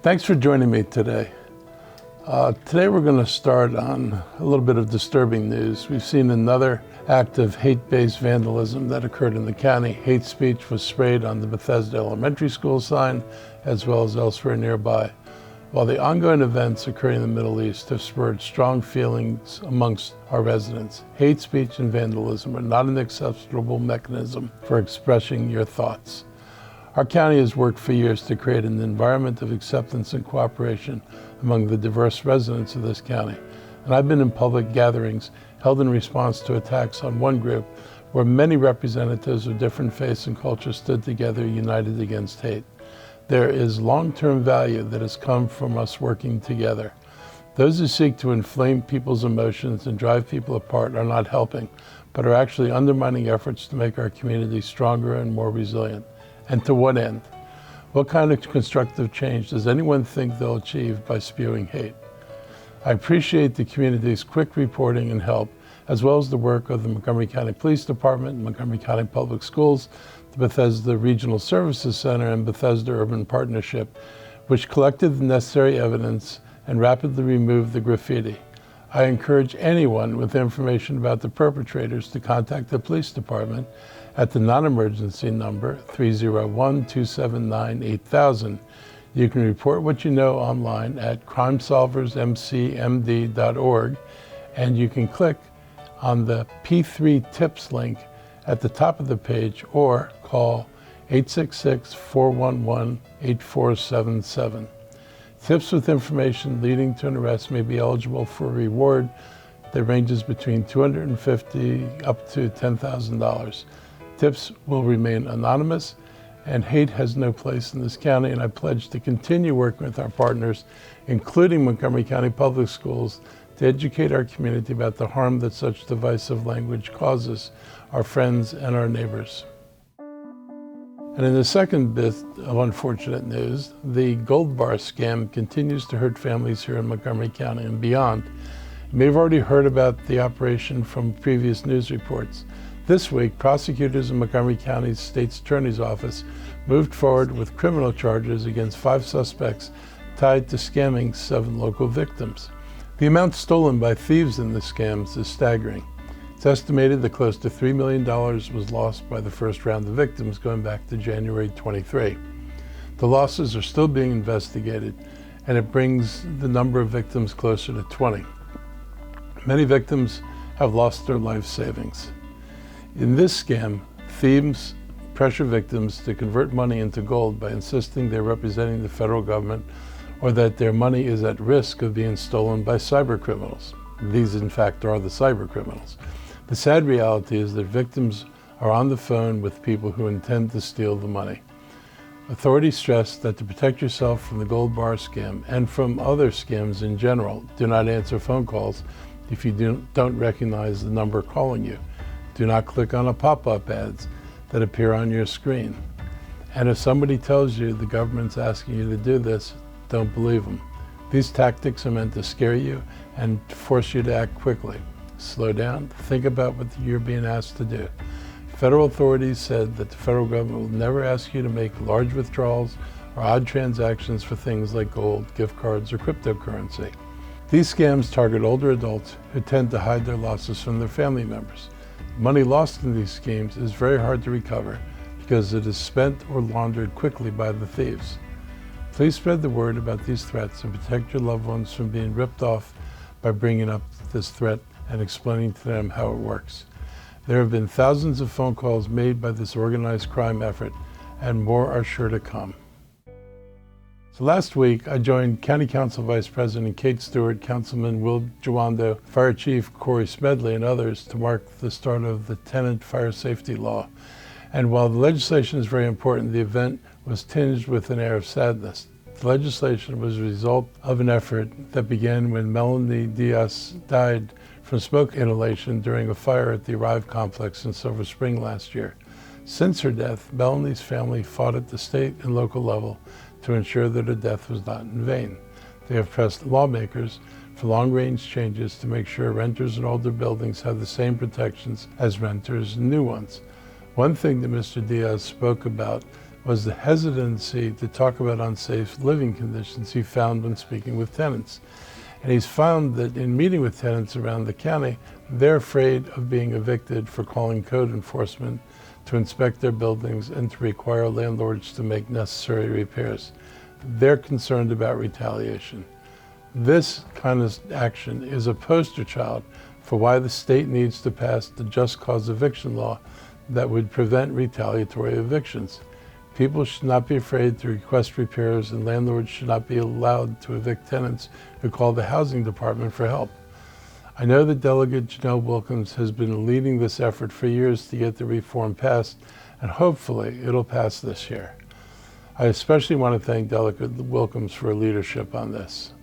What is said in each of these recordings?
Thanks for joining me today. Today we're going to start on a little bit of disturbing news. We've seen another act of hate-based vandalism that occurred in the county. Hate speech was sprayed on the Bethesda Elementary School sign as well as elsewhere nearby. While the ongoing events occurring in the Middle East have spurred strong feelings amongst our residents, hate speech and vandalism are not an acceptable mechanism for expressing your thoughts. Our county has worked for years to create an environment of acceptance and cooperation among the diverse residents of this county. And I've been in public gatherings held in response to attacks on one group where many representatives of different faiths and cultures stood together united against hate. There is long-term value that has come from us working together. Those who seek to inflame people's emotions and drive people apart are not helping, but are actually undermining efforts to make our community stronger and more resilient. And to what end? What kind of constructive change does anyone think they'll achieve by spewing hate? I appreciate the community's quick reporting and help, as well as the work of the Montgomery County Police Department, Montgomery County Public Schools, the Bethesda Regional Services Center, and Bethesda Urban Partnership, which collected the necessary evidence and rapidly removed the graffiti. I encourage anyone with information about the perpetrators to contact the police department at the non-emergency number 301-279-8000. You can report what you know online at crimesolversmcmd.org, and you can click on the P3 Tips link at the top of the page or call 866-411-8477. Tips with information leading to an arrest may be eligible for a reward that ranges between $250 up to $10,000. Tips will remain anonymous, and hate has no place in this county, and I pledge to continue working with our partners, including Montgomery County Public Schools, to educate our community about the harm that such divisive language causes our friends and our neighbors. And in the second bit of unfortunate news, the gold bar scam continues to hurt families here in Montgomery County and beyond. You may have already heard about the operation from previous news reports. This week, prosecutors in Montgomery County's State's Attorney's Office moved forward with criminal charges against 5 suspects tied to scamming 7 local victims. The amount stolen by thieves in the scams is staggering. It's estimated that close to $3 million was lost by the first round of victims going back to January 23. The losses are still being investigated, and it brings the number of victims closer to 20. Many victims have lost their life savings. In this scam, thieves pressure victims to convert money into gold by insisting they're representing the federal government or that their money is at risk of being stolen by cyber criminals. These, in fact, are the cyber criminals. The sad reality is that victims are on the phone with people who intend to steal the money. Authorities stress that to protect yourself from the gold bar scam and from other scams in general, do not answer phone calls if you don't recognize the number calling you. Do not click on pop-up ads that appear on your screen. And if somebody tells you the government's asking you to do this, don't believe them. These tactics are meant to scare you and force you to act quickly. Slow down, think about what you're being asked to do. Federal authorities said that the federal government will never ask you to make large withdrawals or odd transactions for things like gold, gift cards, or cryptocurrency. These scams target older adults who tend to hide their losses from their family members. Money lost in these schemes is very hard to recover because it is spent or laundered quickly by the thieves. Please spread the word about these threats and protect your loved ones from being ripped off by bringing up this threat and explaining to them how it works. There have been thousands of phone calls made by this organized crime effort, and more are sure to come. So last week, I joined County Council Vice President Kate Stewart, Councilman Will Jawando, Fire Chief Corey Smedley, and others to mark the start of the tenant fire safety law. And while the legislation is very important, the event was tinged with an air of sadness. The legislation was a result of an effort that began when Melanie Diaz died from smoke inhalation during a fire at the Arrive complex in Silver Spring last year. Since her death, Melanie's family fought at the state and local level to ensure that her death was not in vain. They have pressed lawmakers for long-range changes to make sure renters in older buildings have the same protections as renters in new ones. One thing that Mr. Diaz spoke about was the hesitancy to talk about unsafe living conditions he found when speaking with tenants. And he's found that in meeting with tenants around the county, they're afraid of being evicted for calling code enforcement to inspect their buildings and to require landlords to make necessary repairs. They're concerned about retaliation. This kind of action is a poster child for why the state needs to pass the just cause eviction law that would prevent retaliatory evictions. People should not be afraid to request repairs, and landlords should not be allowed to evict tenants who call the housing department for help. I know that Delegate Janelle Wilkins has been leading this effort for years to get the reform passed, and hopefully it'll pass this year. I especially want to thank Delegate Wilkins for her leadership on this.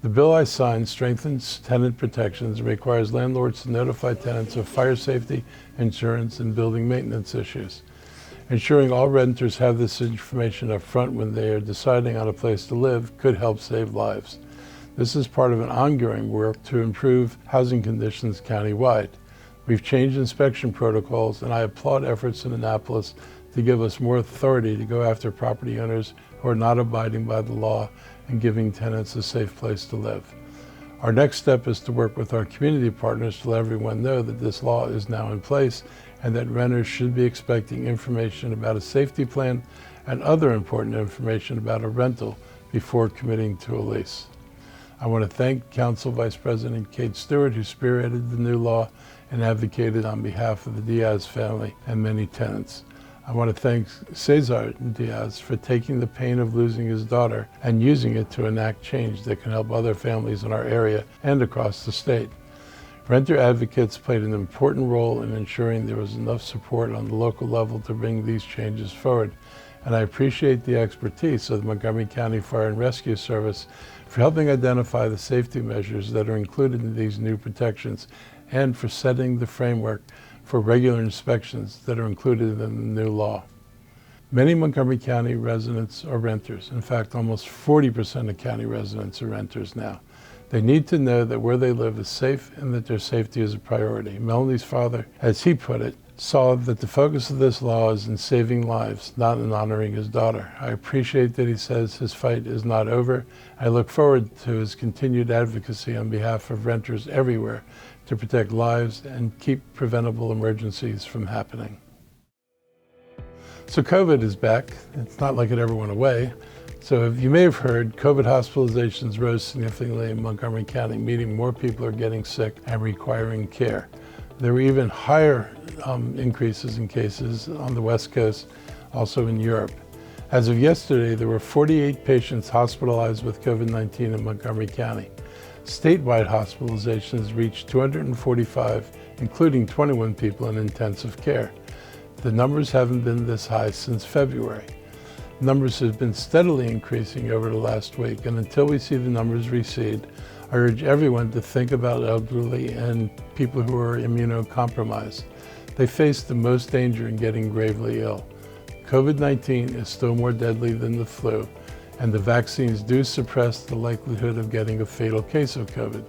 The bill I signed strengthens tenant protections and requires landlords to notify tenants of fire safety, insurance, and building maintenance issues. Ensuring all renters have this information up front when they are deciding on a place to live could help save lives. This is part of an ongoing work to improve housing conditions countywide. We've changed inspection protocols, and I applaud efforts in Annapolis to give us more authority to go after property owners who are not abiding by the law and giving tenants a safe place to live. Our next step is to work with our community partners to let everyone know that this law is now in place and that renters should be expecting information about a safety plan and other important information about a rental before committing to a lease. I want to thank Council Vice President Kate Stewart, who spearheaded the new law and advocated on behalf of the Diaz family and many tenants. I want to thank Cesar Diaz for taking the pain of losing his daughter and using it to enact change that can help other families in our area and across the state. Renter advocates played an important role in ensuring there was enough support on the local level to bring these changes forward, and I appreciate the expertise of the Montgomery County Fire and Rescue Service for helping identify the safety measures that are included in these new protections and for setting the framework for regular inspections that are included in the new law. Many Montgomery County residents are renters. In fact, almost 40% of county residents are renters now. They need to know that where they live is safe and that their safety is a priority. Melanie's father, as he put it, saw that the focus of this law is in saving lives, not in honoring his daughter. I appreciate that he says his fight is not over. I look forward to his continued advocacy on behalf of renters everywhere to protect lives and keep preventable emergencies from happening. So COVID is back. It's not like it ever went away. So you may have heard, COVID hospitalizations rose significantly in Montgomery County, meaning more people are getting sick and requiring care. There were even higher increases in cases on the West Coast, also in Europe. As of yesterday, there were 48 patients hospitalized with COVID-19 in Montgomery County. Statewide hospitalizations reached 245, including 21 people in intensive care. The numbers haven't been this high since February. Numbers have been steadily increasing over the last week, and until we see the numbers recede, I urge everyone to think about elderly and people who are immunocompromised. They face the most danger in getting gravely ill. COVID-19 is still more deadly than the flu, and the vaccines do suppress the likelihood of getting a fatal case of COVID.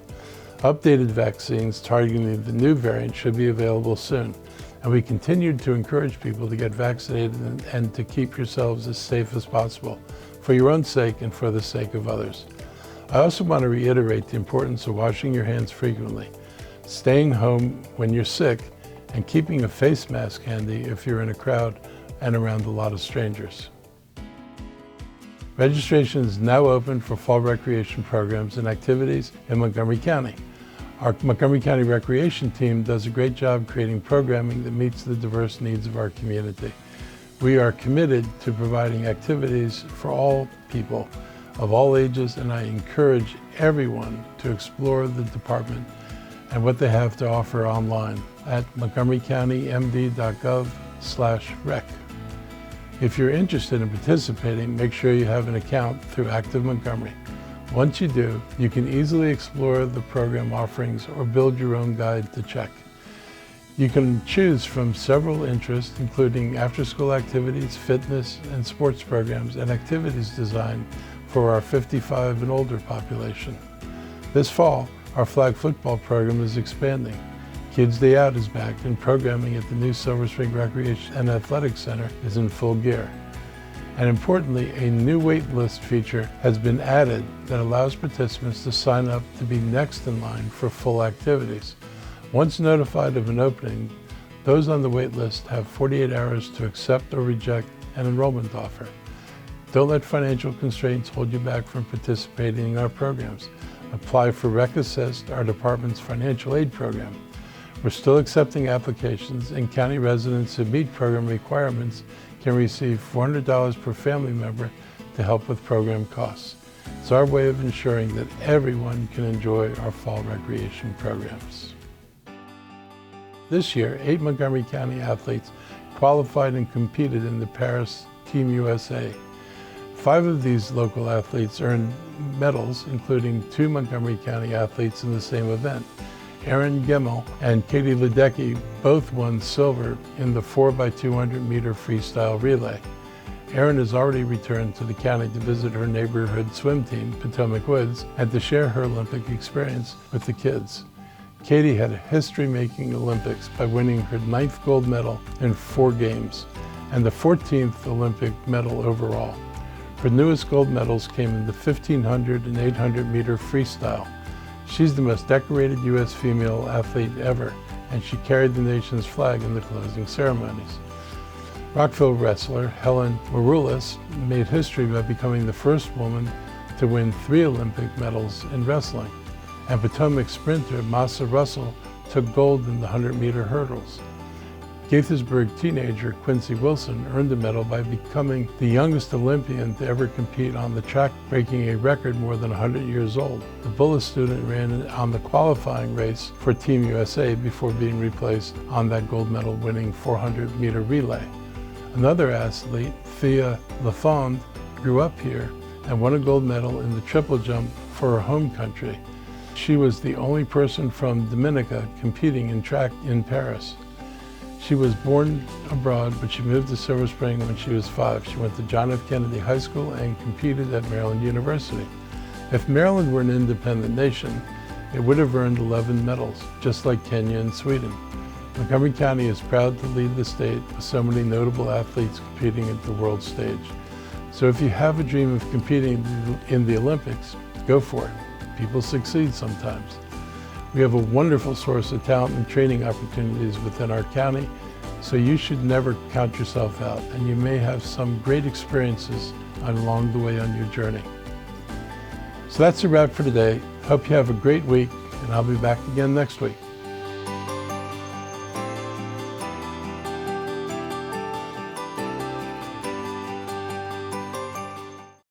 Updated vaccines targeting the new variant should be available soon, and we continue to encourage people to get vaccinated and to keep yourselves as safe as possible, for your own sake and for the sake of others. I also want to reiterate the importance of washing your hands frequently, staying home when you're sick, and keeping a face mask handy if you're in a crowd and around a lot of strangers. Registration is now open for fall recreation programs and activities in Montgomery County. Our Montgomery County Recreation Team does a great job creating programming that meets the diverse needs of our community. We are committed to providing activities for all people of all ages, and I encourage everyone to explore the department and what they have to offer online at montgomerycountymd.gov/rec. If you're interested in participating, make sure you have an account through Active Montgomery. Once you do, you can easily explore the program offerings or build your own guide to check. You can choose from several interests, including after-school activities, fitness, and sports programs, and activities designed for our 55 and older population. This fall, our flag football program is expanding. Kids Day Out is back, and programming at the new Silver Spring Recreation and Athletic Center is in full gear. And importantly, a new wait list feature has been added that allows participants to sign up to be next in line for full activities. Once notified of an opening, those on the wait list have 48 hours to accept or reject an enrollment offer. Don't let financial constraints hold you back from participating in our programs. Apply for Rec Assist, our department's financial aid program. We're still accepting applications, and county residents who meet program requirements can receive $400 per family member to help with program costs. It's our way of ensuring that everyone can enjoy our fall recreation programs. This year, 8 Montgomery County athletes qualified and competed in the Paris Team USA. 5 of these local athletes earned medals, including 2 Montgomery County athletes in the same event. Erin Gemmel and Katie Ledecky both won silver in the 4x200 meter freestyle relay. Erin has already returned to the county to visit her neighborhood swim team, Potomac Woods, and to share her Olympic experience with the kids. Katie had a history-making Olympics by winning her 9th gold medal in 4 games and the 14th Olympic medal overall. Her newest gold medals came in the 1500 and 800 meter freestyle. She's the most decorated U.S. female athlete ever, and she carried the nation's flag in the closing ceremonies. Rockville wrestler Helen Maroulis made history by becoming the first woman to win 3 Olympic medals in wrestling. And Potomac sprinter Massa Russell took gold in the 100-meter hurdles. Gaithersburg teenager Quincy Wilson earned a medal by becoming the youngest Olympian to ever compete on the track, breaking a record more than 100 years old. The Bullis student ran on the qualifying race for Team USA before being replaced on that gold medal-winning 400-meter relay. Another athlete, Thea Lafond, grew up here and won a gold medal in the triple jump for her home country. She was the only person from Dominica competing in track in Paris. She was born abroad, but she moved to Silver Spring when she was 5. She went to John F. Kennedy High School and competed at Maryland University. If Maryland were an independent nation, it would have earned 11 medals, just like Kenya and Sweden. Montgomery County is proud to lead the state with so many notable athletes competing at the world stage. So if you have a dream of competing in the Olympics, go for it. People succeed sometimes. We have a wonderful source of talent and training opportunities within our county, so you should never count yourself out, and you may have some great experiences along the way on your journey. So that's a wrap for today. Hope you have a great week, and I'll be back again next week.